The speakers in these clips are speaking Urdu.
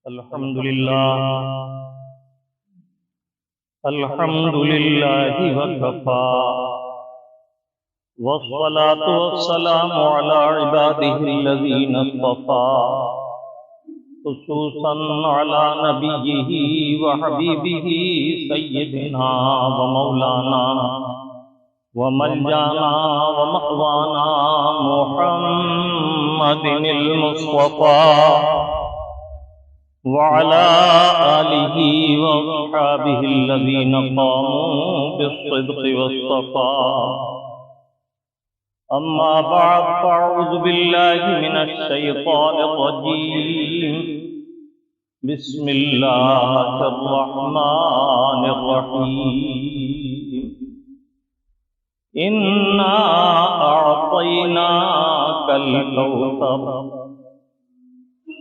الحمدللہ وکفا والصلاة والسلام على عباده الذين اصطفى خصوصا على نبيه وحبيبه سيدنا ومولانا وملجانا ومأوانا محمد المصطفى وعلى آله وأصحابه الذين قاموا بالصدق والصفاء أما بعد فأعوذ بالله من الشيطان الرجيم بسم الله الرحمن الرحيم إنا أعطيناك الكوثر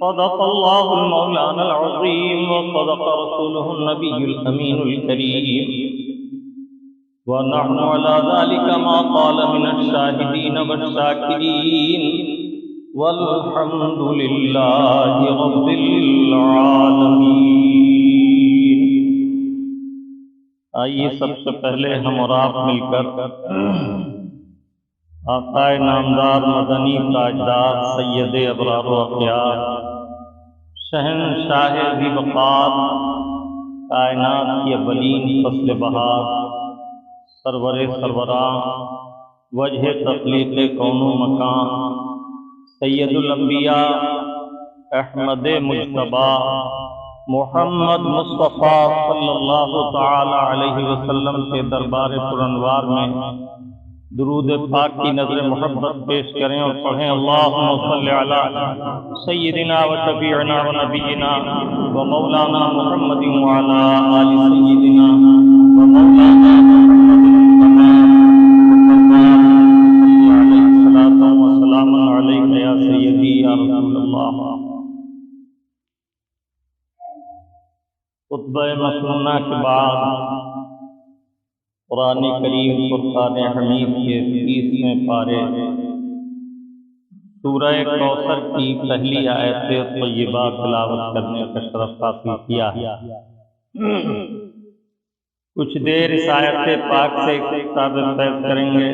صدق الله المولانا العظيم وصدق رسوله النبي الأمين الكريم ونحن على ذلك ما قال من الشاهدين والشاكرين والحمد لله رب العالمين۔ آئیے سب سے پہلے ہم اور آپ مل کر آقا نامدار مدنی تاجدار سید ابرار و اخیار شہنشاہ ذی وقار کائنات کی اولین فصل بہار سرور سروراں وجہ تخلیق کون و مکان سید الانبیاء احمد مجتبی محمد مصطفیٰ صلی اللہ تعالی علیہ وسلم کے دربار پرانوار میں درود پاک کی نظر محبت پیش کریں اور پڑھیں اللہم صلی علی سیدنا و شفیعنا و نبینا و مولانا محمد وعلی آل سیدنا و مولانا محمد و سلام علیک یا سیدی یا رسول اللہ۔ خطبہ مسنونہ کے بعد قرآن کریم فرقان حمید کے 30ویں پارے سورہ کوثر کی پہلی آیت طیبہ تلاوت کرنے کا شرف حاصل کیا ہے۔ کچھ دیر اس آیت پاک سے کتاب پیش کریں گے۔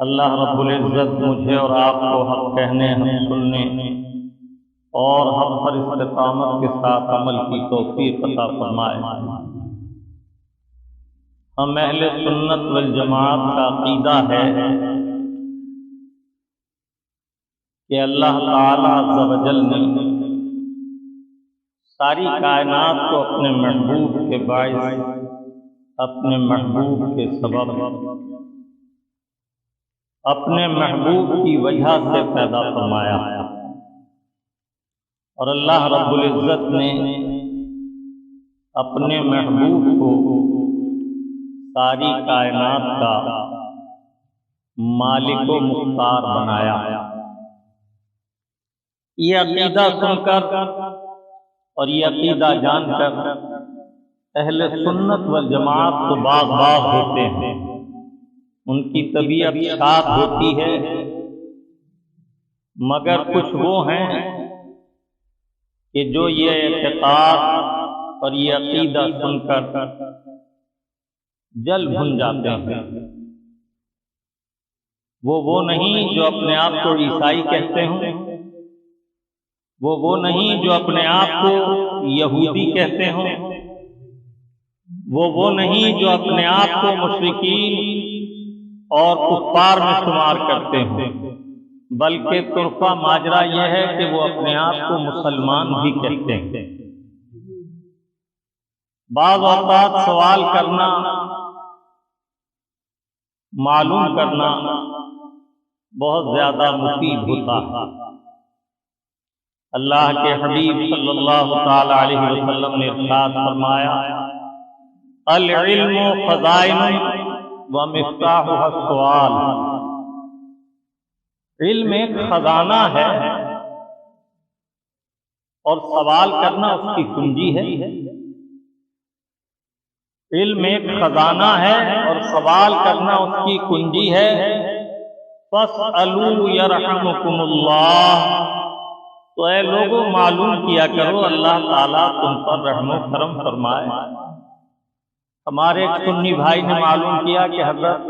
اللہ رب العزت مجھے اور آپ کو حق کہنے، حق سننے اور حق پر استقامت کے ساتھ عمل کی توفیق عطا فرمائے۔ ہم اہل سنت والجماعت کا عقیدہ ہے کہ اللہ تعالی عز و جل نے ساری کائنات کو اپنے محبوب کے باعث، اپنے محبوب کے سبب، اپنے محبوب کی وجہ سے پیدا فرمایا، اور اللہ رب العزت نے اپنے محبوب کو ساری کائنات کا مالک و مختار بنایا۔ یہ عقیدہ سن کر اور یہ عقیدہ جان کر اہل سنت والجماعت تو باغ باغ ہوتے ہیں، ان کی طبیعت شاد ہوتی ہے، مگر کچھ وہ ہیں کہ جو یہ اعتقاد اور یہ عقیدہ سن کر جل بھن جاتے ہیں۔ وہ نہیں جو اپنے آپ کو عیسائی کہتے ہوں، وہ نہیں جو اپنے آپ کو یہودی کہتے ہوں، وہ نہیں جو اپنے آپ کو مشرکین اور کفار میں شمار کرتے ہوں، بلکہ طرفہ ماجرا یہ ہے کہ وہ اپنے آپ کو مسلمان بھی کہتے ہیں۔ بعض اوقات سوال کرنا، معلوم کرنا بہت زیادہ مفید ہوتا ہے۔ اللہ کے حبیب صلی اللہ تعالی علیہ وسلم نے ارشاد فرمایا، العلم خزائن ومفتاحها السؤال۔ علم ایک خزانہ ہے اور سوال کرنا اس کی کنجی ہے۔ علم ایک خزانہ ہے اور سوال کرنا اس کی کنجی ہے۔ فَاسْأَلُوا يَرْحَمُكُمُ اللَّهُ، تو اے لوگوں معلوم کیا کرو اللہ تعالیٰ تم پر رحم و کرم فرمائے۔ ہمارے ایک سنی بھائی نے معلوم کیا کہ حضرت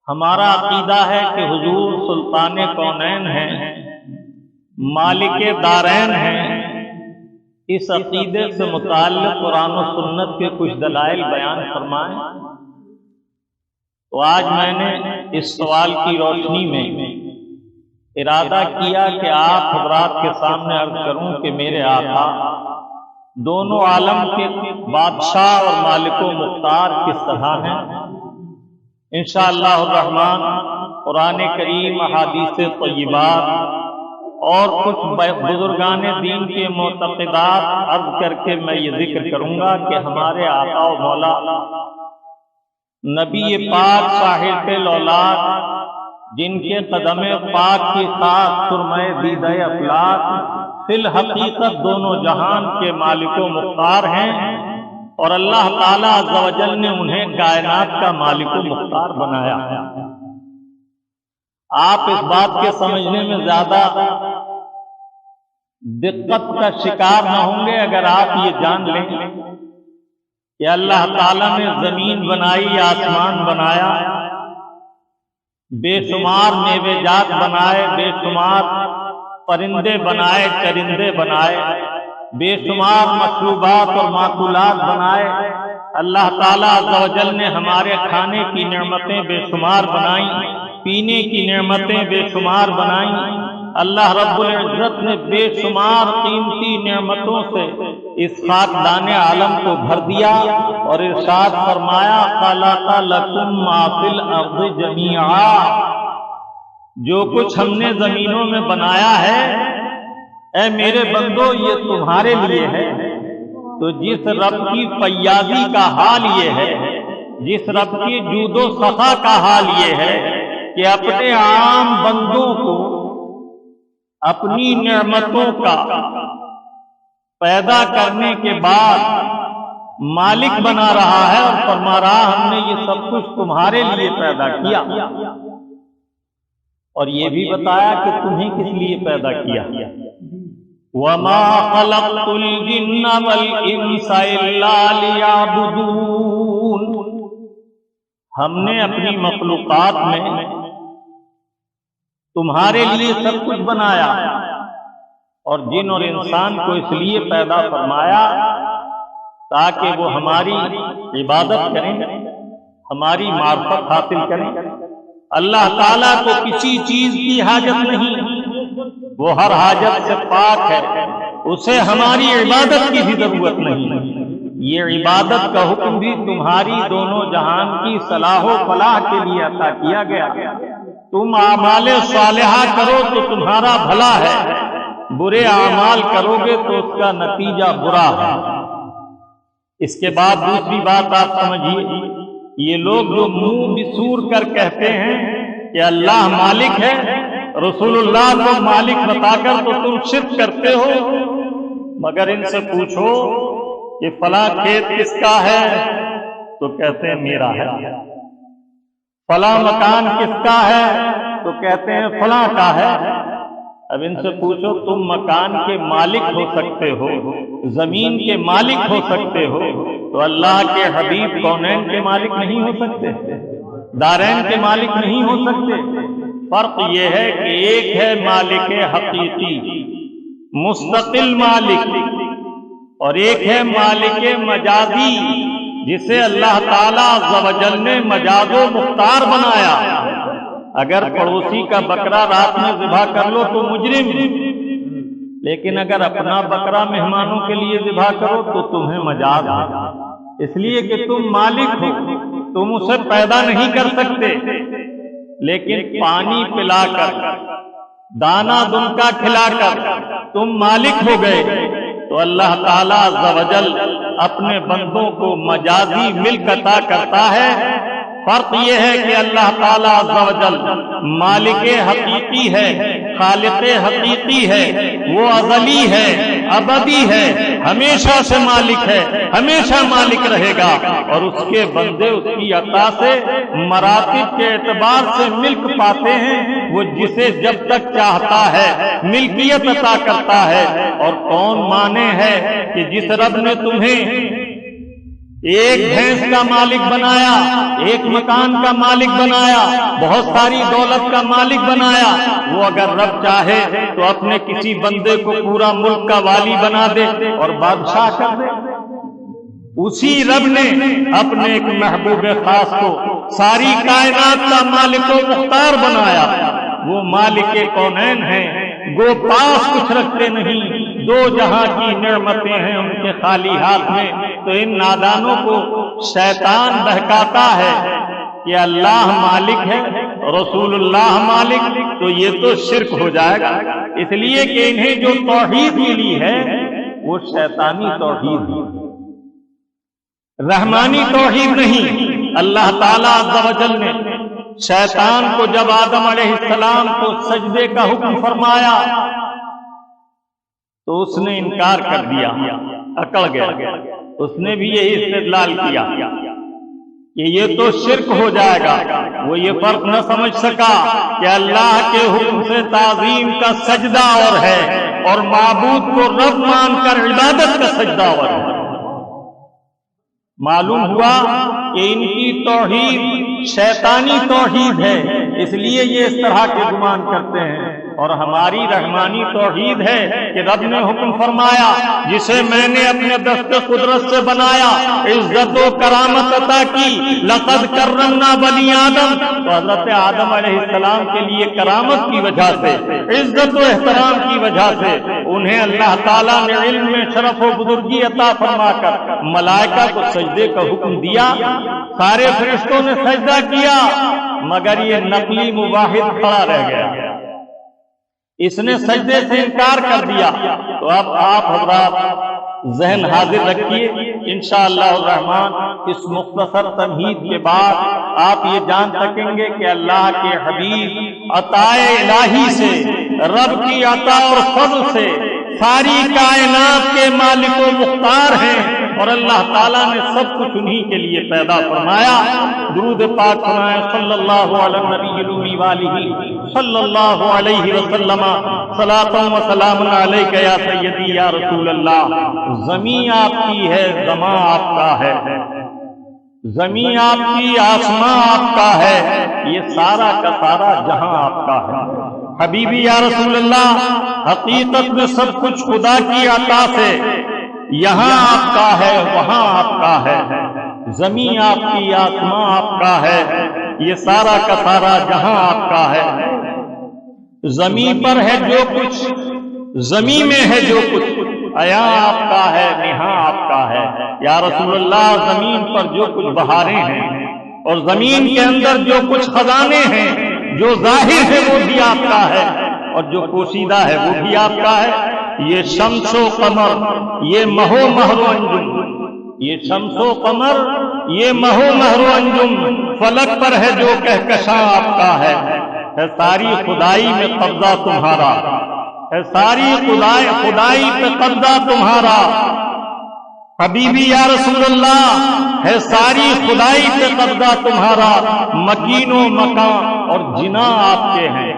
ہمارا عقیدہ ہے کہ حضور سلطان کونین ہیں، مالک دارین ہیں۔ اس عقیدے سے متعلق قرآن و سنت کے کچھ دلائل بیان فرمائیں۔ تو آج میں نے اس سوال کی روشنی میں ارادہ کیا کہ آپ حضرات کے سامنے عرض کروں کہ میرے آقا دونوں عالم کے بادشاہ اور مالک و مختار کس طرح ہیں۔ انشاءاللہ الرحمن قرآن کریم، احادیث طیبات اور کچھ بزرگان دین کے معتقدات عرض کر کے میں یہ ذکر کروں گا کہ ہمارے آقا و مولا نبی پاک صاحب الاولاد، جن کے قدم پاک کی خاص سرمۂ دیدہ افلاک فی الحقیقت دونوں جہان کے مالک و مختار ہیں، اور اللہ تعالیٰ عز و جل نے انہیں کائنات کا مالک و مختار بنایا۔ آپ اس بات کے سمجھنے میں زیادہ دقت کا شکار نہ ہوں گے اگر آپ یہ جان لیں کہ اللہ تعالیٰ نے زمین بنائی، آسمان بنایا، بے شمار میوے جات بنائے، بے شمار پرندے بنائے، چرندے بنائے، بے شمار مشروبات اور معقولات بنائے۔ اللہ تعالیٰ عز و جل نے ہمارے کھانے کی نعمتیں بے شمار بنائیں، پینے کی نعمتیں بے شمار بنائیں۔ اللہ رب العزت نے بے شمار قیمتی نعمتوں سے اس خاکدان عالم کو بھر دیا اور ارشاد فرمایا خلق لکم ما فی الارض جمیعا، جو کچھ ہم نے زمینوں میں بنایا ہے اے میرے بندو یہ تمہارے لیے ہے۔ تو جس رب کی فیاضی کا حال یہ ہے، جس رب کی جود و سخا کا حال یہ ہے کہ اپنے عام بندوں کو اپنی نعمتوں کا پیدا کرنے کے بعد مالک بنا رہا ہے اور فرما رہا ہم نے یہ سب کچھ تمہارے لیے پیدا کیا، اور یہ بھی بتایا کہ تمہیں کس لیے پیدا کیا۔ وَمَا خَلَقْتُ الْجِنَّ وَالْإِنسَ إِلَّا لِيَعْبُدُونَ، ہم نے اپنی مخلوقات میں تمہارے لیے سب کچھ بنایا، اور جن اور انسان کو اس لیے پیدا فرمایا تاکہ وہ ہماری عبادت کریں، ہماری معرفت حاصل کریں۔ اللہ تعالیٰ کو کسی چیز کی حاجت نہیں، وہ ہر حاجت سے پاک ہے، اسے ہماری عبادت کی بھی ضرورت نہیں۔ یہ عبادت کا حکم بھی تمہاری دونوں جہان کی صلاح و فلاح کے لیے عطا کیا گیا۔ تم اعمال صالحہ کرو تو تمہارا بھلا ہے، برے اعمال کرو گے تو اس کا نتیجہ برا ہے۔ اس کے بعد دوسری بات آپ سمجھیے، یہ لوگ جو منہ بسور کر کہتے ہیں کہ اللہ مالک ہے، رسول اللہ کو مالک بتا کر تو تم شرک کرتے ہو، مگر ان سے پوچھو کہ فلاں کھیت کس کا ہے تو کہتے ہیں میرا ہے، فلاں مکان کس کا ہے تو کہتے ہیں فلاں کا ہے۔ اب ان سے پوچھو تم مکان کے مالک ہو سکتے ہو، زمین کے مالک ہو سکتے ہو، تو اللہ کے حبیب کونین کے مالک نہیں ہو سکتے، دارین کے مالک نہیں ہو سکتے؟ فرق یہ ہے کہ ایک ہے مالک حقیقی مستقل مالک، اور ایک ہے مالک مجازی جسے اللہ تعالیٰ عز و جل نے مجاز و مختار بنایا۔ اگر پڑوسی کا بکرا رات میں ذبح کر لو تو مجرم، لیکن اگر اپنا بکرا مہمانوں کے لیے ذبح کرو تو تمہیں مجاز ہے، اس لیے کہ تم مالک ہو، تم اسے پیدا نہیں کر سکتے، لیکن پانی پلا کر، دانا دنکا کھلا کر تم مالک ہو گئے۔ تو اللہ تعالیٰ عز و جل اپنے بندوں کو مجازی ملک عطا کرتا ہے۔ فرق یہ ہے کہ اللہ تعالیٰ عز و جل مالک حقیقی ہے، خالق حقیقی ہے، وہ ازلی ہے، ابدی ہے، ہمیشہ سے مالک ہے، ہمیشہ مالک رہے گا، اور اس کے بندے اس کی عطا سے مراتب کے اعتبار سے ملک پاتے ہیں۔ وہ جسے جب تک چاہتا ہے ملکیت عطا کرتا ہے۔ اور کون مانے ہے کہ جس رب نے تمہیں ایک بھینس کا مالک بنایا، ایک مکان کا مالک بنایا، بہت ساری دولت کا مالک بنایا، وہ اگر رب چاہے تو اپنے کسی بندے کو پورا ملک کا والی بنا دے اور بادشاہ کر دے۔ اسی رب نے اپنے ایک محبوب خاص کو ساری کائنات کا مالک و مختار بنایا۔ وہ مالک کونین ہیں، گو پاس کچھ رکھتے نہیں، دو جہاں کی نعمتیں ہیں ان کے خالی ہاتھ میں۔ تو ان نادانوں کو شیطان بہکاتا ہے کہ اللہ مالک ہے، رسول اللہ مالک، تو یہ تو شرک ہو جائے گا، اس لیے کہ انہیں جو توحید ملی ہے وہ شیطانی توحید ہے، رحمانی توحید نہیں۔ اللہ تعالیٰ عز و جل نے شیطان کو جب آدم علیہ السلام کو سجدے کا حکم فرمایا تو اس نے انکار کر دیا، اکڑ گیا۔ اس نے بھی یہی استدلال کیا کہ یہ تو شرک ہو جائے گا۔ وہ یہ فرق نہ سمجھ سکا کہ اللہ کے حکم سے تعظیم کا سجدہ اور ہے، اور معبود کو رب مان کر عبادت کا سجدہ اور ہے۔ معلوم ہوا کہ ان کی توحید شیطانی توحید ہے، اس لیے یہ اس طرح کے گمان کرتے ہیں۔ اور ہماری رحمانی توحید ہے کہ رب نے حکم فرمایا جسے میں نے اپنے دست قدرت سے بنایا، عزت و کرامت عطا کی، لقد کرمنا بنی آدم، تو حضرت آدم علیہ السلام کے لیے کرامت کی وجہ سے، عزت و احترام کی وجہ سے انہیں اللہ تعالیٰ نے علم میں شرف و بزرگی عطا فرما کر ملائکہ کو سجدے کا حکم دیا۔ سارے فرشتوں نے سجدہ کیا، مگر یہ نقلی مواحد کھڑا رہ گیا، اس نے سجدے سے انکار کر دیا۔ تو اب آپ حضرات ذہن حاضر رکھیے، انشاءاللہ الرحمن اس مختصر تمہید کے بعد آپ یہ جان سکیں گے کہ اللہ کے حبیب عطائے الہی سے، رب کی عطا اور فضل سے ساری کائنات کے مالک و مختار ہیں، اور اللہ تعالیٰ نے سب کچھ انہی کے لیے پیدا فرمایا۔ درود پاک سنائیں صلی اللہ علیہ نبی الامی والہ صلی اللہ علیہ وسلم، صلاۃ و سلام علیک یا سیدی یا رسول اللہ۔ زمین آپ کی ہے، زماں آپ کا ہے، زمین آپ کی، آسماں آپ کا ہے، یہ سارا کا سارا جہاں آپ کا ہے۔ حبیبی یا رسول اللہ، حقیقت میں سب کچھ خدا کی عطا سے یہاں آپ کا ہے، وہاں آپ کا ہے، زمین آپ کی، آسمان آپ کا ہے، یہ سارا کا سارا جہاں آپ کا ہے۔ زمین پر ہے جو کچھ، زمین میں ہے جو کچھ، عیاں آپ کا ہے، نہاں آپ کا ہے۔ یا رسول اللہ، زمین پر جو کچھ بہاریں ہیں اور زمین کے اندر جو کچھ خزانے ہیں، جو ظاہر ہے وہ بھی آپ کا ہے، اور جو پوشیدہ ہے وہ بھی آپ کا ہے۔ یہ شمس و قمر، یہ مہو مہر و انجم، یہ شمس و قمر، یہ مہو مہر و انجم، فلک پر ہے جو کہکشاں آپ کا ہے ساری خدائی میں قبضہ تمہارا، ہے ساری خدائی پہ قبضہ تمہارا۔ حبیبی یا رسول اللہ، ہے ساری خدائی پہ قبضہ تمہارا۔ مکین و مکان اور جنا آپ کے ہیں،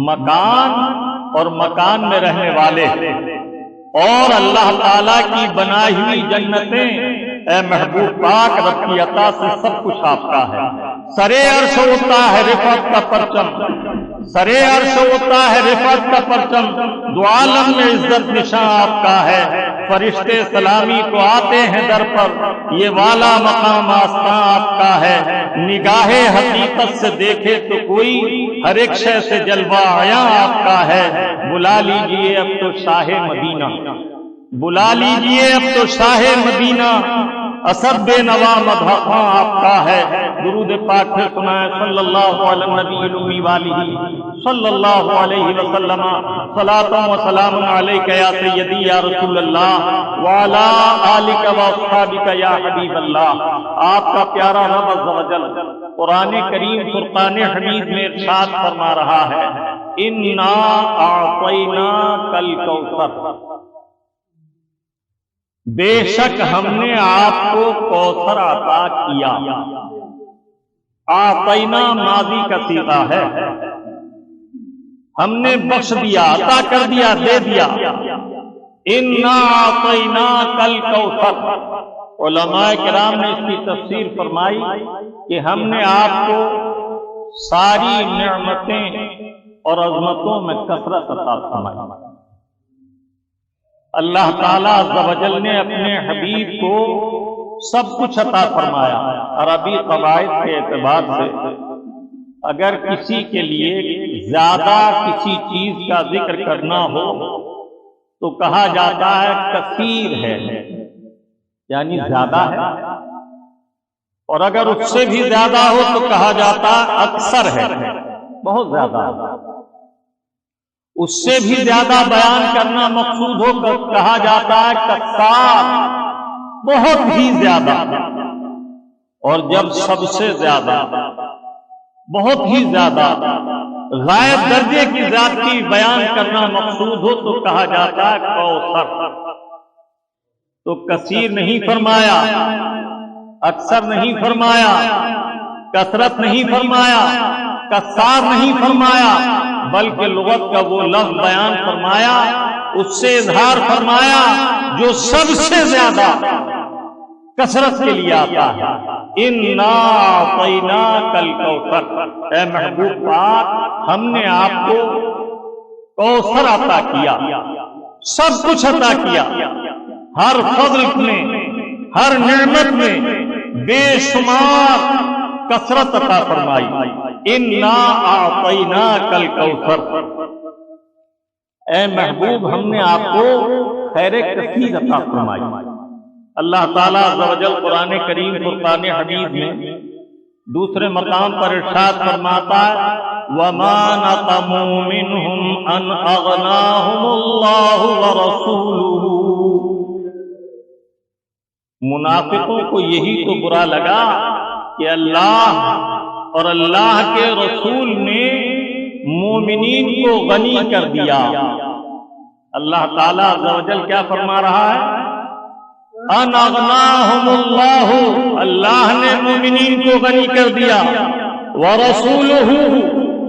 مکان اور مکان میں رہنے والے، اور اللہ تعالیٰ کی بنائی ہوئی جنتیں، اے محبوب پاک، رب کی عطا سے سب کچھ آپ کا ہے۔ سرے عرش ہوتا ہے رفعت کا پرچم، سرے عرش ہوتا ہے رفعت کا پرچم، دو عالم میں عزت نشاں آپ کا ہے۔ فرشتے سلامی کو آتے ہیں در پر، یہ والا مقام آستاں آپ کا ہے۔ نگاہ حقیقت سے دیکھے تو کوئی، ہر ایک شے سے جلوہ عیاں آپ کا ہے۔ بلا لیجئے اب تو شاہ مدینہ، بلا لیجئے اب تو شاہ مدینہ، اسد بے نوا مدحاں آپ کا ہے۔ درود پاک پھر سنائیں صلی اللہ علیہ نبی الامی والہ صلی اللہ علیہ وسلم، صلاۃ و سلام علیک یا سیدی یا رسول اللہ، وعلی آلک و اصحابک یا حبیب اللہ۔ آپ کا پیارا رب عز و جل قرآن کریم فرقان حمید میں ارشاد فرما رہا ہے، انا اعطیناک الکوثر، بے شک ہم نے آپ کو کوثر عطا کیا۔ اعطینا ماضی کا صیغہ ہے، ہم نے بخش دیا، عطا کر دیا، دے دیا۔ انا اعطیناک الکوثر، علماء کرام نے اس کی تفسیر فرمائی کہ ہم نے آپ کو ساری نعمتیں اور عظمتوں میں کثرت عطا فرمائی۔ اللہ تعالیٰ عز و جل نے اپنے حبیب کو سب کچھ عطا فرمایا۔ عربی قواعد کے اعتبار سے اگر کسی کے لیے زیادہ کسی چیز کا ذکر کرنا ہو تو کہا جاتا ہے کثیر ہے، یعنی زیادہ ہے، اور اگر اس سے بھی زیادہ ہو تو کہا جاتا اکثر ہے، بہت زیادہ ہے۔ اس سے بھی زیادہ بیان کرنا مقصود ہو تو کہا جاتا ہے کثار، بہت ہی زیادہ۔ اور جب سب سے زیادہ، بہت ہی زیادہ، غائب درجے کی ذاتی بیان کرنا مقصود ہو تو کہا جاتا ہے کوثر۔ تو کثیر نہیں فرمایا، اکثر نہیں فرمایا، کثرت نہیں فرمایا، کثار نہیں فرمایا، بلکہ لغت کا وہ لفظ بیان فرمایا، اس سے اظہار فرمایا جو سب سے زیادہ کثرت کے لیے آتا ہے۔ انا اعطیناک الکوثر، اے محبوب پاک ہم نے آپ کو کوثر عطا کیا، سب کچھ عطا کیا، ہر فضل میں، ہر نعمت میں بے شمار کثرت عطا فرمائی۔ انا اعطیناک الکوثر، اے محبوب ہم نے آپ کو خیر کثیر عطا فرمائی۔ اللہ تعالیٰ عز و جل قرآن کریم فرقان حمید میں دوسرے مقام پر ارشاد فرماتا ہے وَمَا نَقَمُوا مِنْهُمْ أَنْ أَغْنَاهُمُ اللَّهُ وَرَسُولُهُ، منافقوں کو یہی تو برا لگا کہ اللہ اور اللہ کے رسول نے مومنین کو غنی کر دیا۔ اللہ تعالیٰ عز و جل کیا فرما رہا ہے؟ ان اغناہم اللہ، اللہ نے مومنین کو غنی کر دیا، ورسولہ،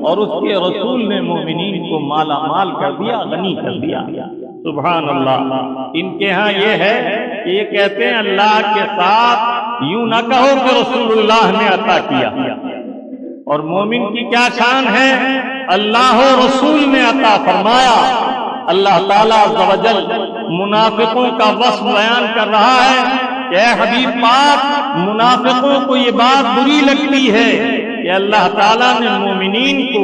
اور اس کے رسول نے مومنین کو مالا مال کر دیا، غنی کر دیا۔ سبحان اللہ۔ ان کے ہاں یہ ہے کہ یہ کہتے ہیں اللہ کے ساتھ یوں نہ کہو کہ رسول اللہ نے عطا کیا، اور مومن کی کیا شان ہے؟ اللہ و رسول نے عطا فرمایا۔ اللہ تعالیٰ عز و جل منافقوں کا وصف بیان کر رہا ہے کہ اے حبیب پاک منافقوں کو یہ بات بری لگتی ہے کہ اللہ تعالیٰ نے مومنین کو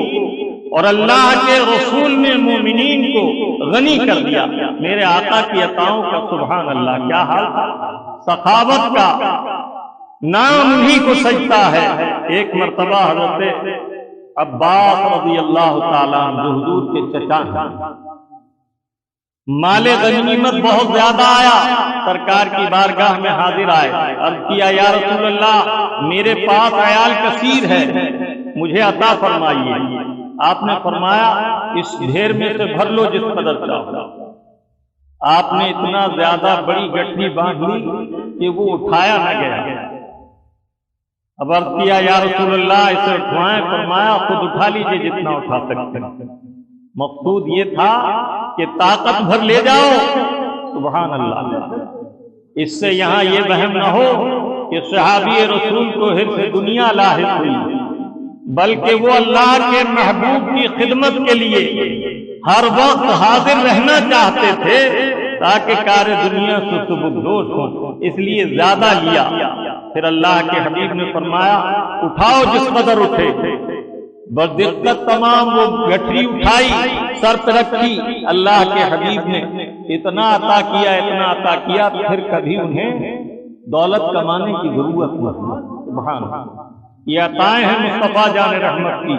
اور اللہ کے رسول نے مومنین کو غنی کر دیا۔ میرے آقا کی عطاؤں کا سبحان اللہ کیا حال، سخاوت کا نام ہی کو سجتا ہے۔ ایک مرتبہ حضرت عباس رضی اللہ تعالیٰ عنہ جو حضور کے چچا ہیں، مال غنیمت بہت زیادہ آیا، سرکار کی بارگاہ میں حاضر آئے، عرض کیا یا رسول اللہ میرے پاس عیال کثیر ہے، مجھے عطا فرمائیے۔ آپ نے فرمایا اس ڈھیر میں سے بھر لو جس قدر چاہو۔ آپ نے اتنا زیادہ بڑی گٹھی باندھ لی کہ وہ اٹھایا نہ گیا۔ اب عرض کیا یا رسول اللہ اسے اٹھوائیں، فرمایا خود اٹھا لیجئے جتنا اٹھا سکتے ہیں۔ مقصود یہ تھا کہ طاقت بھر لے جاؤ۔ سبحان اللہ۔ اس سے یہاں یہ وہم نہ ہو کہ صحابی رسول کو حرص دنیا لاحق ہوئی، بلکہ وہ اللہ کے محبوب کی خدمت کے لیے ہر وقت حاضر رہنا چاہتے تھے تاکہ کار دنیا سے سبکدوش ہو، اس لیے زیادہ لیا۔ پھر اللہ کے حبیب نے فرمایا اٹھاؤ جس قدر اٹھے۔ بدقت تمام وہ گٹھری اٹھائی، سر پہ رکھی، اللہ کے حبیب نے اتنا عطا کیا، اتنا عطا کیا، پھر کبھی انہیں دولت کمانے کی ضرورت نہ ہوئی۔ سبحان اللہ۔ یہ عطائیں ہیں مصطفیٰ جان رحمت کی۔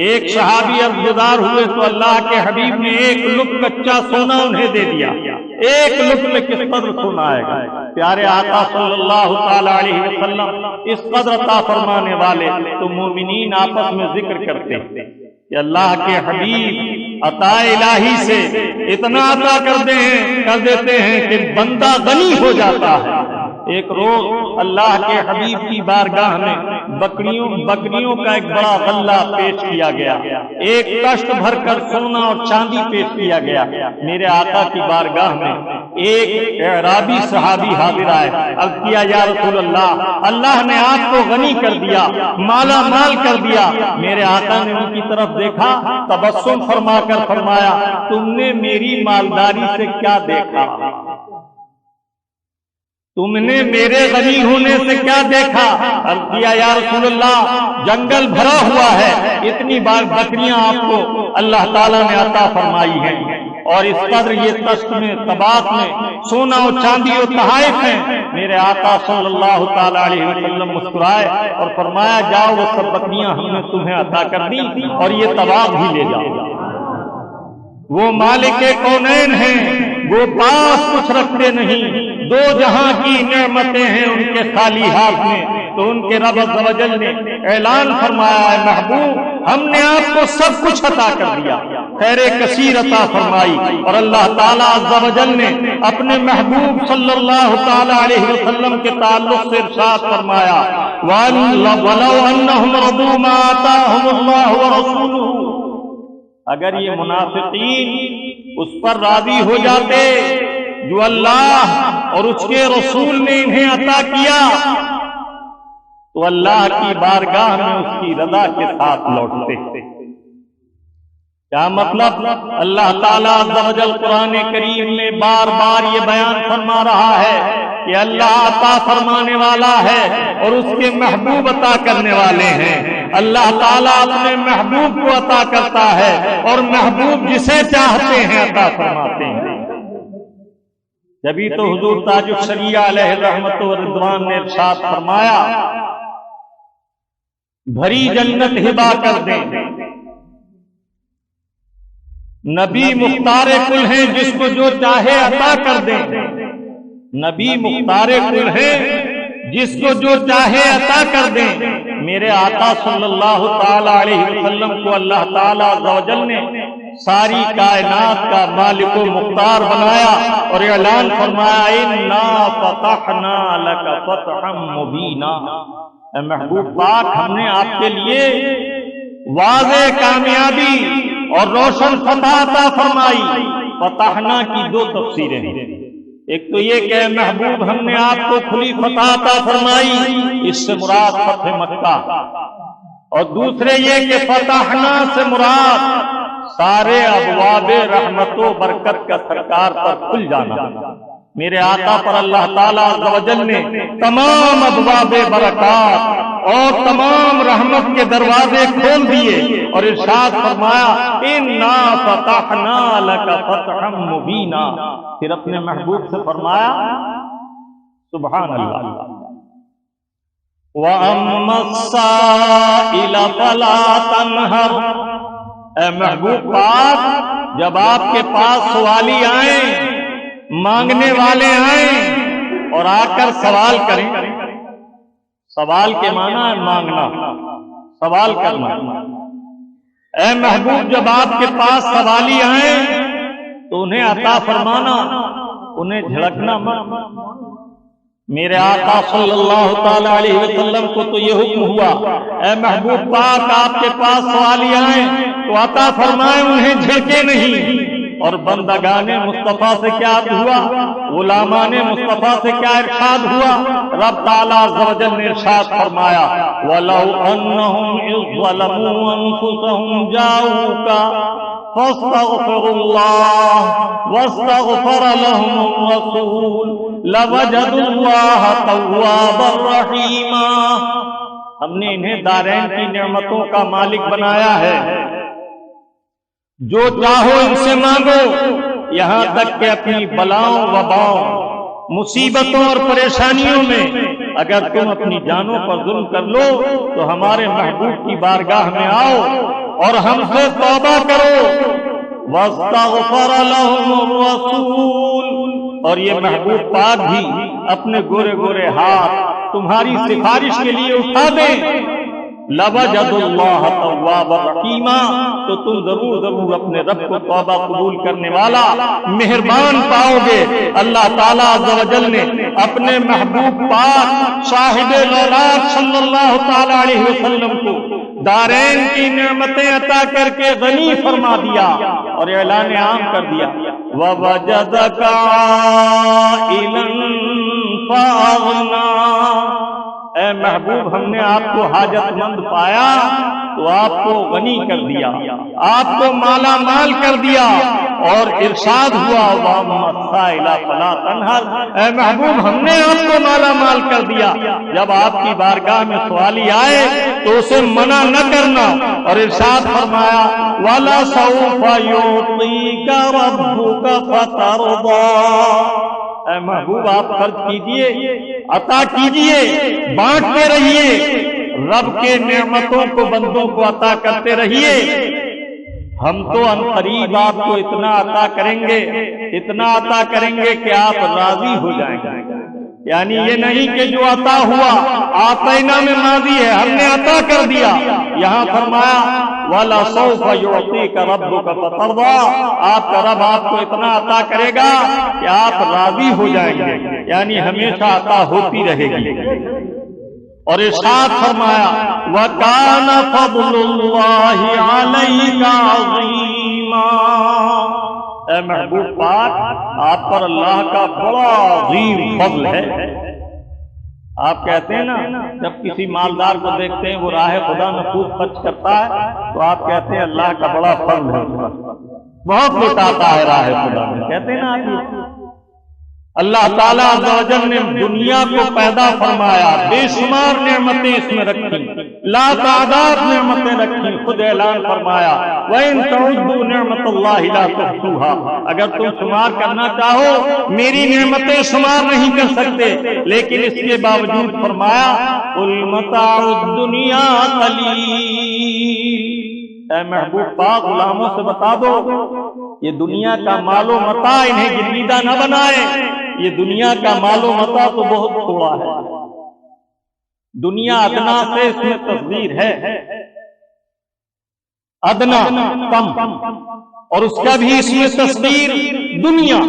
ایک صحابی عرضدار ہوئے تو اللہ کے حبیب نے ایک لک کچا سونا انہیں دے دیا۔ ایک لک میں کس قدر سونا آئے گا؟ پیارے آقا صلی اللہ تعالی علیہ وسلم اس قدر عطا فرمانے والے تو مومنین آپس میں ذکر کرتے کہ اللہ کے حبیب عطا الہی سے اتنا عطا کر دیتے ہیں کہ بندہ غنی ہو جاتا ہے۔ ایک روز اللہ کے حبیب کی بارگاہ میں بکریوں کا ایک بڑا غلہ پیش کیا گیا، ایک کشت بھر کر سونا اور چاندی پیش کیا گیا۔ میرے آقا کی بارگاہ میں ایک اعرابی صحابی حاضر آئے، عرض کیا یا رسول اللہ، اللہ نے آپ کو غنی کر دیا، مالا مال کر دیا۔ میرے آقا نے ان کی طرف دیکھا، تبسم فرما کر فرمایا، تم نے میری مالداری سے کیا دیکھا؟ تم نے میرے غنی ہونے سے کیا دیکھا؟ عرض کیا یا رسول اللہ، جنگل بھرا ہوا ہے، اتنی بار بکریاں آپ کو اللہ تعالیٰ نے عطا فرمائی ہیں، اور اس قدر یہ تشت میں طباق میں سونا اور چاندی اور تحائف ہیں۔ میرے آقا صلی اللہ تعالیٰ علیہ وسلم مسکرائے اور فرمایا، جاؤ وہ سب بکریاں ہم نے تمہیں عطا کر دی اور یہ طباق بھی لے جاؤ۔ وہ مالک کونین ہیں، وہ پاس کچھ رکھتے نہیں، دو جہاں کی نعمتیں ہیں ان کے خالی ہاتھ میں۔ تو ان کے رب عز و جل نے اعلان فرمایا، اے محبوب، ہم نے آپ کو سب کچھ عطا کر دیا، خیر کثیر عطا فرمائی۔ اور اللہ تعالیٰ عز و جل نے اپنے محبوب صلی اللہ تعالیٰ علیہ وسلم کے تعلق سے ارشاد فرمایا، وَلَوْ أَنَّهُمْ رَضُوا مَا آتَاهُمُ اللَّهُ وَرَسُولُهُ، اگر یہ منافقین اس پر راضی ہو جاتے جو اللہ اور اس کے رسول نے انہیں عطا کیا، تو اللہ کی بارگاہ میں اس کی رضا کے ساتھ لوٹتے۔ کیا مطلب؟ اللہ تعالیٰ عز و جل قرآن کریم میں بار بار یہ بیان فرما رہا ہے کہ اللہ عطا فرمانے والا ہے اور اس کے محبوب عطا کرنے والے ہیں۔ اللہ تعالیٰ اپنے محبوب کو عطا کرتا ہے اور محبوب جسے چاہتے ہیں عطا فرماتے ہیں۔ جبھی تو حضور تاج الشریعہ علیہ رحمت و رضوان نے ارشاد فرمایا، بھری جنت ہبا کر دیں، نبی مختار کل ہیں، جس کو جو چاہے عطا کر دیں۔ نبی مختار کل ہیں، جس کو جو چاہے عطا کر دیں۔ میرے آقا صلی اللہ تعالی علیہ وسلم کو اللہ تعالیٰ عز و جل نے ساری کائنات کا مالک و مختار بنایا اور اعلان فرمایا، اِنَّا فَتَحْنَا لَكَ فَتْحًا مُبِينًا، اے محبوب پاک، ہم نے آپ کے لیے واضح کامیابی اور روشن فتح عطا فرمائی۔ فتحنا کی دو تفسیریں ہیں، ایک تو یہ کہ محبوب ہم نے آپ کو کھلی فتح عطا فرمائی، اس سے مراد فتح مکہ، اور دوسرے یہ کہ فتحنا سے مراد سارے ابواب رحمت و برکت کا سرکار پر کھل جانا۔ میرے آقا پر اللہ تعالیٰ عز و جل نے تمام ابواب برکات اور تمام رحمت کے دروازے کھول دیے اور ارشاد فرمایا، اِنَّا فَتَحْنَا لَكَ فَتْحًا مُبِينًا۔ پھر اپنے محبوب سے فرمایا، سبحان اللہ، وَأَمَّا السَّائِلَ فَلَا تَنْهَرْ، اے محبوب پاک، جب آپ کے پاس سوالی آئیں، مانگنے والے آئیں اور آ کر سوال کریں، سوال کے معنی ہے مانگنا، سوال کرنا، اے محبوب جب آپ کے پاس سوالی آئیں تو انہیں عطا فرمانا، انہیں جھڑکنا مت۔ میرے آقا صلی اللہ تعالی علیہ وسلم کو تو یہ حکم ہوا، اے محبوب پاک آپ کے پاس سوالی آئیں تو عطا فرمائیں، انہیں جھڑکے نہیں۔ اور بندگان مصطفیٰ سے کیا ہوا، غلامان مصطفیٰ سے کیا ارشاد ہوا؟ رب تعالیٰ عز و جل نے ارشاد فرمایا، وَلَوْ أَنَّهُمْ إِذْ ظَلَمُوا أَنفُسَهُمْ جَاءُوكَ فَاسْتَغْفِرُوا اللَّهَ وَاسْتَغْفَرَ لَهُمُ الرَّسُولُ لَوَجَدُوا اللَّهَ تَوَّابًا رَحِيمًا۔ ہم نے انہیں دارین کی نعمتوں کا مالک بنایا ہے، جو چاہو ان سے مانگو، یہاں تک کہ اپنی بلاؤں وباؤں، مصیبتوں اور پریشانیوں میں اگر تم اپنی جانوں پر ظلم کر لو تو ہمارے محبوب کی بارگاہ میں آؤ اور ہم سے توبہ کرو۔ وَاسْتَغْفَرَ لَهُمُ الرَّسُولُ، اور یہ محبوب پاک بھی اپنے گورے گورے ہاتھ تمہاری سفارش کے لیے اٹھا دیں لوجدوا توابا رحیما، تو تم ضرور اپنے رب کو توبہ قبول کرنے والا مہربان پاؤ گے۔ اللہ تعالیٰ عز و جل نے اپنے محبوب پاک صاحب الاولاد صلی اللہ تعالی علیہ وسلم کو دارین کی نعمتیں عطا کر کے غنی فرما دیا اور اعلان عام کر دیا، وَوَجَدَكَ عَائِلًا فَأَغْنَىٰ، اے محبوب ہم نے آپ کو حاجت مند پایا تو آپ کو غنی کر دیا، آپ کو مالا مال کر دیا، اور ارشاد ہوا وَأَمَّا السَّائِلَ فَلَا تَنْهَرْ، اے محبوب ہم نے آپ کو مالا مال کر دیا، جب آپ کی بارگاہ میں سوالی آئے تو اسے منع نہ کرنا، اور ارشاد فرمایا وَلَسَوْفَ يُعْطِيكَ رَبُّكَ فَتَرْضَىٰ، اے محبوب آپ خرچ کیجئے، عطا کیجئے، بانٹتے رہیے، رب کے نعمتوں کو بندوں کو عطا کرتے رہیے، ہم تو ان قریب آپ کو اتنا عطا کریں گے، اتنا عطا کریں گے کہ آپ راضی ہو جائیں گے۔ یعنی یہ نہیں کہ جو عطا ہوا آتینا میں ماضی ہے، ہم نے عطا کر دیا، یہاں فرمایا وَلَسَوْفَ يُعْطِيكَ رَبُّكَ فَتَرْضَىٰ، آپ کا رب آپ کو اتنا عطا کرے گا کہ آپ راضی ہو جائیں گے، یعنی ہمیشہ عطا ہوتی رہے گی۔ اور ارشاد فرمایا وَكَانَ فَضْلُ اللَّهِ عَلَيْكَ عَظِيمًا، اے محبوب پاک آپ پر اللہ کا بڑا عظیم فضل ہے۔ آپ کہتے ہیں نا جب کسی مالدار کو دیکھتے ہیں وہ راہ خدا میں خوب خرچ کرتا ہے تو آپ کہتے ہیں اللہ کا بڑا فضل ہے، بہت لٹاتا ہے راہ خدا میں، کہتے ہیں نا آپ۔ اللہ تعالیٰ عز و جل نے دنیا کو پیدا فرمایا، بے شمار نعمتیں اس میں رکھی، لا تعداد نعمتیں رکھی، خود اعلان فرمایا وَإِن تَعُدُّوا نِعْمَتَ اللَّهِ لَا تُحْصُوهَا، اگر تم شمار کرنا چاہو میری نعمتیں شمار نہیں کر سکتے، لیکن اس کے باوجود فرمایا قُلْ مَتَاعُ الدُّنْيَا قَلِيلٌ، اے محبوب پاک غلاموں سے بتا دو یہ دنیا کا مال و متاع انہیں گرویدہ نہ بنائے، یہ دنیا کا مال و متاع تو بہت تھوڑا ہے، دنیا ادنا سے اس میں تصغیر ہے، ادنا کم، اور اس کا بھی اس میں تصغیر دنیا،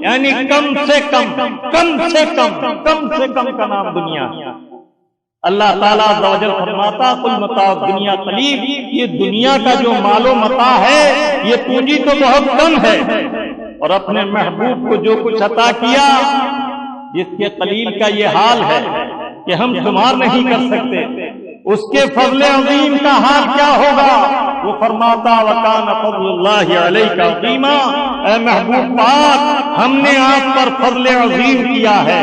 یعنی کم سے کم، کم سے کم، کم سے کم کا نام دنیا۔ اللہ تعالیٰ عز و جل فرماتا قُلْ مَتَاعُ الدُّنْيَا قَلِيلٌ، یہ دنیا کا جو مال و متاع ہے یہ پونجی تو بہت کم ہے، اور اپنے محبوب کو جو کچھ عطا کیا جس کے قلیل کا یہ حال ہے کہ ہم شمار نہیں کر سکتے، اس کے فضل عظیم کا حال کیا ہوگا؟ وہ فرماتا وَكَانَ فَضْلُ اللَّهِ عَلَيْكَ عَظِيمًا، اے محبوب پاک ہم نے آپ پر فضل عظیم کیا ہے،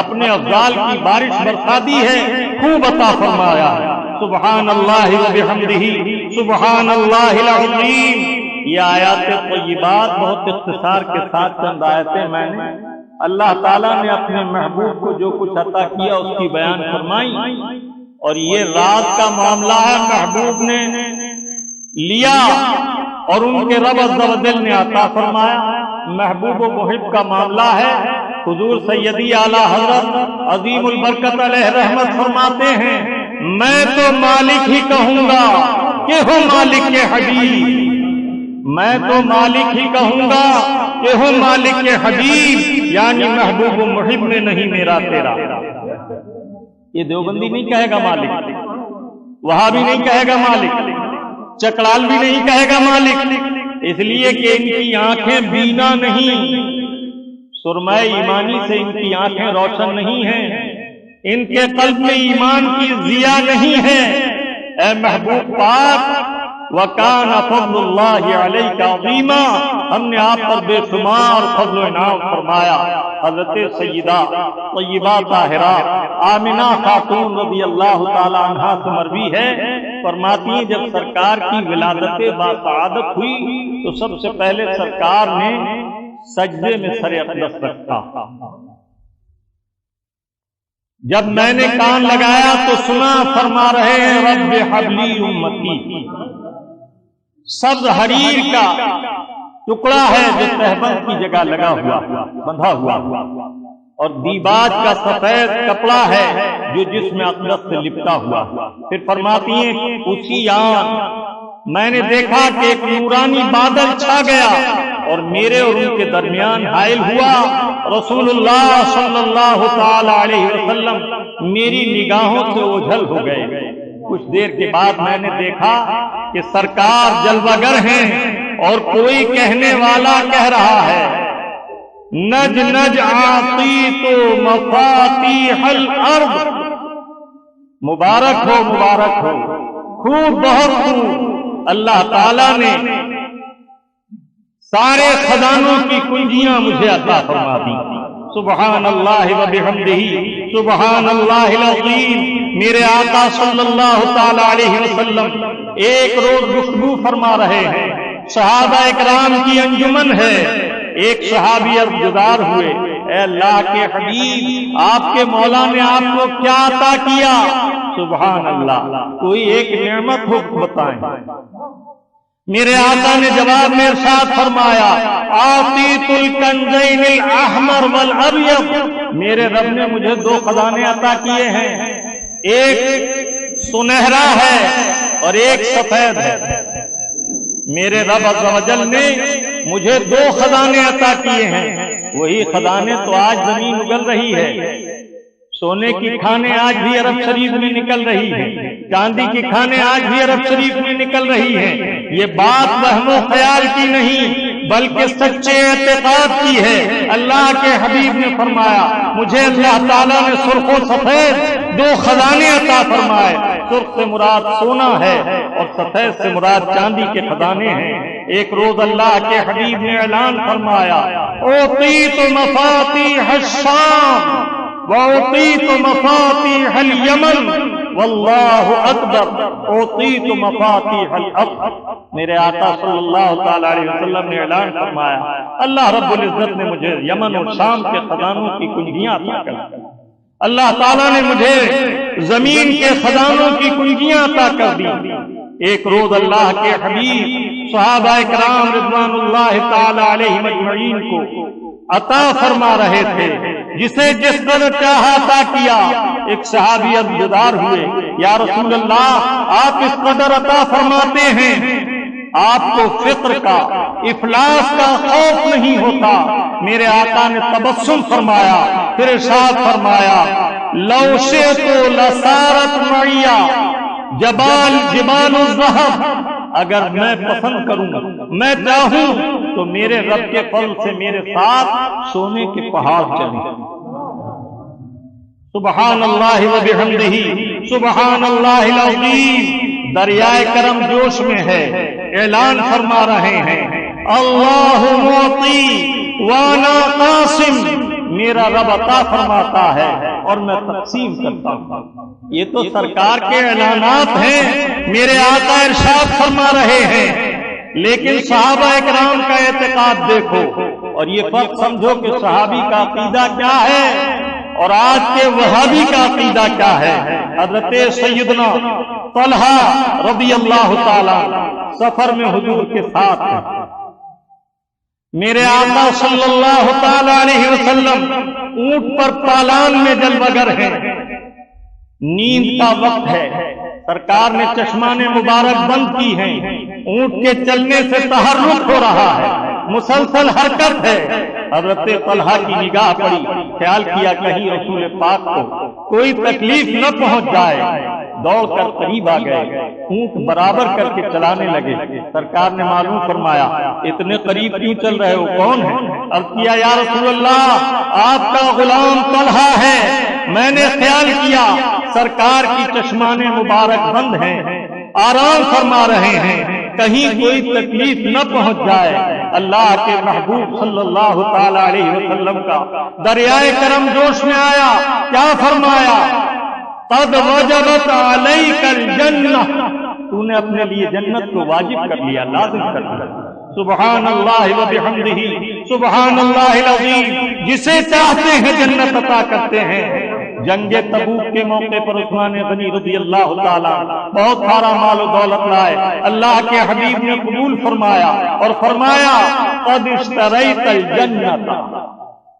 اپنے افضال کی بارش برسا دی ہے، خوب عطا فرمایا ہے۔ سبحان اللہ وبحمدہ سبحان اللہ العظیم۔ یہ آیات طیبات بہت اختصار کے ساتھ چند آیتیں میں نے اللہ تعالیٰ نے اپنے محبوب کو جو کچھ عطا کیا اس کی بیان فرمائی، اور یہ رات کا معاملہ ہے، محبوب نے لیا اور ان کے رب عز و جل نے عطا فرمایا۔ محبوب و محب کا معاملہ ہے، حضور سیدی اعلیٰ حضرت عظیم البرکت علیہ رحمت فرماتے ہیں میں تو مالک ہی کہوں گا کہ ہو مالک کے حبیب، میں تو مالک ہی کہوں گا کہ ہو مالک کے حبیب، یعنی محبوب و محب نے نہیں میرا تیرا۔ یہ دیوبندی نہیں کہے گا مالک، وہابی نہیں کہے گا مالک، چکڑال بھی نہیں کہے گا مالک، اس لیے کہ ان کی آنکھیں بینا نہیں، سرمہ ایمانی سے ان کی آنکھیں روشن نہیں ہیں، ان کے قلب میں ایمان کی ضیا نہیں ہے۔ اے محبوب پاک وَكَانَ فَضْلُ اللَّهِ عَلَيْكَ عَظِيمًا، ہم نے آپ پر بے شمار فضل و انعام فرمایا۔ حضرت سیدہ طیبہ طاہرہ آمنہ خاتون رضی اللہ تعالی عنہا سے مروی ہے، فرماتی ہیں جب سرکار کی ولادت باسعادت ہوئی تو سب سے پہلے سرکار نے سجدے میں سر اقدس رکھا، جب میں نے کان لگایا تو سنا فرما رہے ہیں رب حبلی امتی، سبز حریر کا ٹکڑا ہے جو تہبند کی جگہ لگا ہوا بندھا ہوا، اور دیباج کا سفید کپڑا ہے جو جسم اقدس سے لپٹا ہوا. پھر فرماتی ہیں اسی آن میں نے دیکھا کہ ایک نورانی بادل چھا گیا اور میرے اور ان کے درمیان حائل ہوا. رسول اللہ صلی اللہ تعالی علیہ وسلم میری نگاہوں سے اوجھل ہو گئے. کچھ دیر کے بعد میں نے دیکھا کہ سرکار جلوگر ہیں اور کوئی کہنے والا کہہ رہا ہے نج نج عاطیت مفاتیح الارض. مبارک ہو مبارک ہو، خوب بہت خوب. اللہ تعالیٰ نے سارے خزانوں کی کنجیاں مجھے عطا فرما دی. سبحان اللہ و بحمدہ سبحان اللہ العظیم. میرے آقا صلی اللہ تعالی علیہ وسلم ایک روز گفتگو فرما رہے ہیں، صحابہ اکرام کی انجمن ہے. ایک صحابی عرضدار ہوئے، اے اللہ کے حبیب، آپ کے مولا نے آپ کو کیا عطا کیا؟ سبحان اللہ، کوئی ایک نعمت ہو بتائیں. میرے آقا نے جواب میں ارشاد فرمایا آتیت الکنزین الاحمر والابیض. میرے رب نے مجھے 2 خزانے عطا کیے ہیں، ایک سنہرا ہے اور ایک سفید ہے. میرے رب عز و جل نے مجھے 2 خزانے عطا کیے ہیں. وہی خزانے تو آج زمین اگل رہی ہے. سونے کی کھانے آج بھی عرب شریف میں نکل رہی ہے، چاندی کی کھانے آج بھی عرب شریف میں نکل رہی ہے. یہ بات وہم و خیال کی نہیں بلکہ سچے اعتقاد کی ہے. اللہ کے حبیب نے فرمایا مجھے اللہ تعالیٰ نے سرخ و سفید 2 خزانے عطا فرمائے. سرخ سے مراد سونا ہے اور سفید سے مراد چاندی کے خزانے ہیں. ایک روز اللہ کے حبیب نے اعلان فرمایا اوتیت مفاتیح الشام وَأُعْطِيتُ مَفَاتِيحَ الْيَمَنِ وَاللَّهُ أَكْبَرُ أُعْطِيتُ مَفَاتِيحَ الْأَرْضِ. میرے آقا صلی اللہ تعالی علیہ وسلم نے اعلان فرمایا اللہ رب العزت نے مجھے یمن اور شام کے خزانوں کی کنجیاں عطا کر دی. اللہ تعالیٰ نے مجھے زمین کے خزانوں کی کنجیاں عطا کر دی. ایک روز اللہ کے حبیب صحابہ کرام رضوان اللہ تعالی علیہم اجمعین کو عطا فرما رہے تھے، جسے جس قدر چاہا عطا کیا. ایک صحابی عرضدار ہوئے یا رسول اللہ آپ اس قدر عطا فرماتے ہیں، آپ کو فقر کا افلاس کا خوف نہیں ہوتا. میرے آقا نے تبسم فرمایا پھر ارشاد فرمایا لو شئت لصارت معیا جبال الذهب. اگر میں پسند کروں میں چاہوں تو میرے رب کے فضل سے میرے ساتھ سونے کے پہاڑ چلیں. سبحان اللہ و بحمدہ سبحان اللہ العظیم. دریائے کرم جوش میں ہے، اعلان فرما رہے ہیں اللہ معطی وانا قاسم. میرا رب عطا فرماتا ہے اور میں تقسیم کرتا ہوں. یہ تو سرکار کے اعلانات ہیں، میرے آقا ارشاد فرما رہے ہیں. لیکن صحابہ اکرام کا اعتقاد دیکھو اور یہ فرق سمجھو کہ صحابی کا عقیدہ کیا ہے اور آج کے وہابی کا عقیدہ کیا ہے. حضرت سیدنا طلحہ رضی اللہ تعالی سفر میں حضور کے ساتھ ہیں. میرے آقا صلی اللہ تعالی علیہ وسلم اونٹ پر پالان میں جلوگر ہیں. نیند کا وقت ہے، سرکار نے چشمان مبارک بند کی ہیں. اونٹ کے چلنے سے تحرک ہو رہا ہے، مسلسل حرکت ہے. حضرت طلحہ کی نگاہ پڑی، خیال کیا کہیں رسول پاک کو کوئی تکلیف نہ پہنچ جائے. دوڑ کر قریب آ گئے، اونٹ برابر کر کے چلانے لگے. سرکار نے معلوم فرمایا اتنے قریب کیوں چل رہے ہو، کون ہے؟ عرض کیا یا رسول اللہ آپ کا غلام طلحہ ہے. میں نے خیال کیا سرکار کی چشمان مبارک بند ہیں، آرام فرما رہے ہیں، کہیں کوئی تکلیف نہ پہنچ جائے. اللہ کے محبوب صلی اللہ تعالی علیہ وسلم کا دریائے کرم جوش میں آیا. کیا فرمایا قد وجبت علیک الجنہ. تو نے اپنے لیے جنت کو واجب کر لیا، لازم کر لیا. سبحان اللہ و بحمدہ سبحان اللہ العظیم. جسے چاہتے ہیں جنت عطا کرتے ہیں. جنگ تبوک کے موقع پر عثمان غنی رضی اللہ تعالی بہت سارا مال و دولت لائے. اللہ کے حبیب نے قبول فرمایا اور فرمایا قد اشتریت الجنت.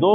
2